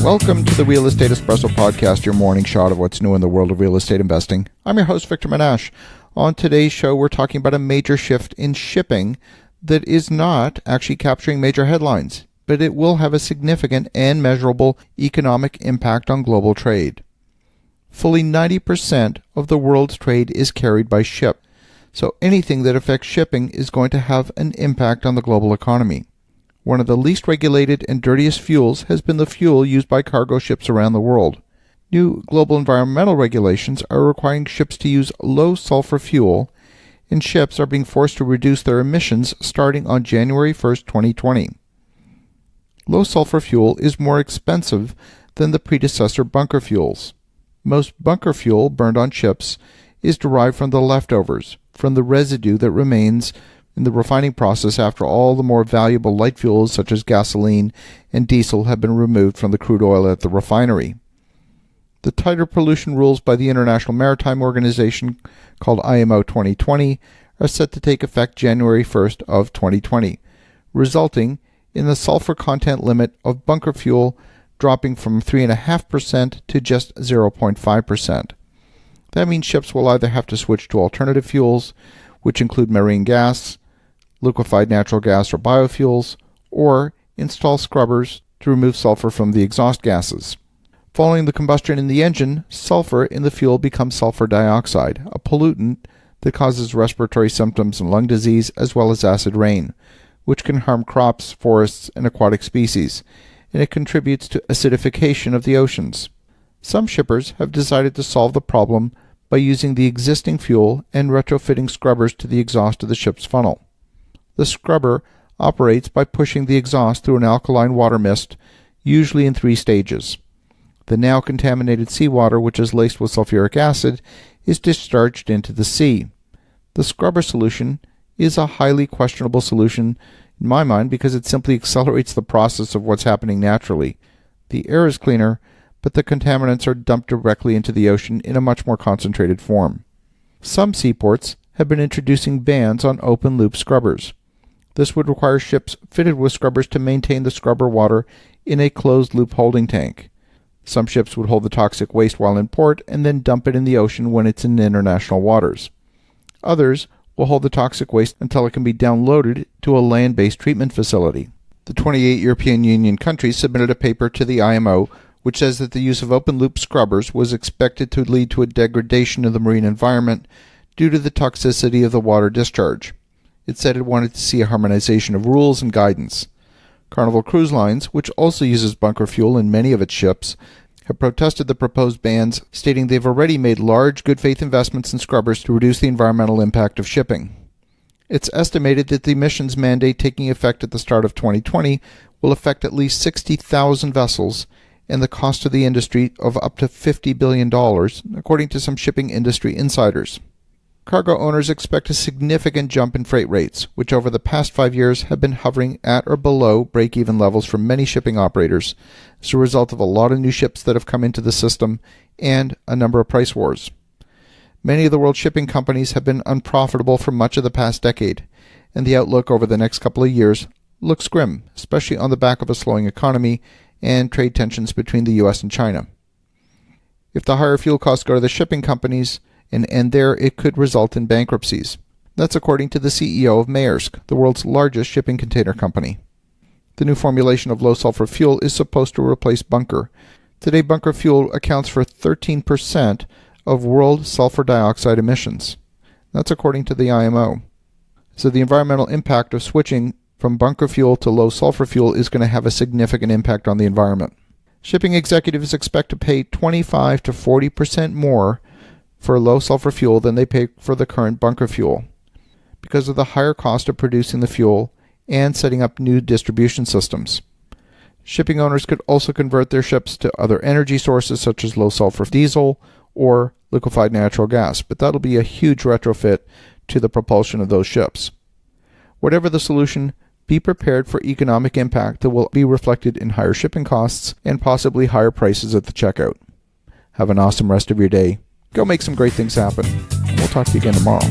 Welcome to the Real Estate Espresso Podcast, your morning shot of what's new in the world of real estate investing. I'm your host, Victor Menashe. On today's show, we're talking about a major shift in shipping that is not actually capturing major headlines, but it will have a significant and measurable economic impact on global trade. Fully 90% of the world's trade is carried by ship, so anything that affects shipping is going to have an impact on the global economy. One of the least regulated and dirtiest fuels has been the fuel used by cargo ships around the world. New global environmental regulations are requiring ships to use low sulfur fuel, and ships are being forced to reduce their emissions starting on January 1st, 2020. Low sulfur fuel is more expensive than the predecessor bunker fuels. Most bunker fuel burned on ships is derived from the leftovers, from the residue that remains in the refining process after all the more valuable light fuels such as gasoline and diesel have been removed from the crude oil at the refinery. The tighter pollution rules by the International Maritime Organization, called IMO 2020, are set to take effect January 1st of 2020, resulting in the sulfur content limit of bunker fuel dropping from 3.5% to just 0.5%. That means ships will either have to switch to alternative fuels, which include marine gas, liquefied natural gas or biofuels, or install scrubbers to remove sulfur from the exhaust gases. Following the combustion in the engine, sulfur in the fuel becomes sulfur dioxide, a pollutant that causes respiratory symptoms and lung disease as well as acid rain, which can harm crops, forests, and aquatic species, and it contributes to acidification of the oceans. Some shippers have decided to solve the problem by using the existing fuel and retrofitting scrubbers to the exhaust of the ship's funnel. The scrubber operates by pushing the exhaust through an alkaline water mist, usually in 3 stages. The now contaminated seawater, which is laced with sulfuric acid, is discharged into the sea. The scrubber solution is a highly questionable solution in my mind because it simply accelerates the process of what's happening naturally. The air is cleaner, but the contaminants are dumped directly into the ocean in a much more concentrated form. Some seaports have been introducing bans on open-loop scrubbers. This would require ships fitted with scrubbers to maintain the scrubber water in a closed-loop holding tank. Some ships would hold the toxic waste while in port and then dump it in the ocean when it's in international waters. Others will hold the toxic waste until it can be downloaded to a land-based treatment facility. The 28 European Union countries submitted a paper to the IMO which says that the use of open-loop scrubbers was expected to lead to a degradation of the marine environment due to the toxicity of the water discharge. It said it wanted to see a harmonization of rules and guidance. Carnival Cruise Lines, which also uses bunker fuel in many of its ships, have protested the proposed bans, stating they've already made large good-faith investments in scrubbers to reduce the environmental impact of shipping. It's estimated that the emissions mandate taking effect at the start of 2020 will affect at least 60,000 vessels and the cost to the industry of up to $50 billion, according to some shipping industry insiders. Cargo owners expect a significant jump in freight rates, which over the past 5 years have been hovering at or below break-even levels for many shipping operators as a result of a lot of new ships that have come into the system and a number of price wars. Many of the world shipping companies have been unprofitable for much of the past decade, and the outlook over the next couple of years looks grim, especially on the back of a slowing economy and trade tensions between the U.S. and China. If the higher fuel costs go to the shipping companies and end there, it could result in bankruptcies. That's according to the CEO of Maersk, the world's largest shipping container company. The new formulation of low-sulfur fuel is supposed to replace bunker. Today, bunker fuel accounts for 13% of world sulfur dioxide emissions. That's according to the IMO. So the environmental impact of switching from bunker fuel to low-sulfur fuel is going to have a significant impact on the environment. Shipping executives expect to pay 25 to 40% more for low-sulfur fuel than they pay for the current bunker fuel because of the higher cost of producing the fuel and setting up new distribution systems. Shipping owners could also convert their ships to other energy sources such as low-sulfur diesel or liquefied natural gas, but that'll be a huge retrofit to the propulsion of those ships. Whatever the solution, be prepared for economic impact that will be reflected in higher shipping costs and possibly higher prices at the checkout. Have an awesome rest of your day. Go make some great things happen. We'll talk to you again tomorrow.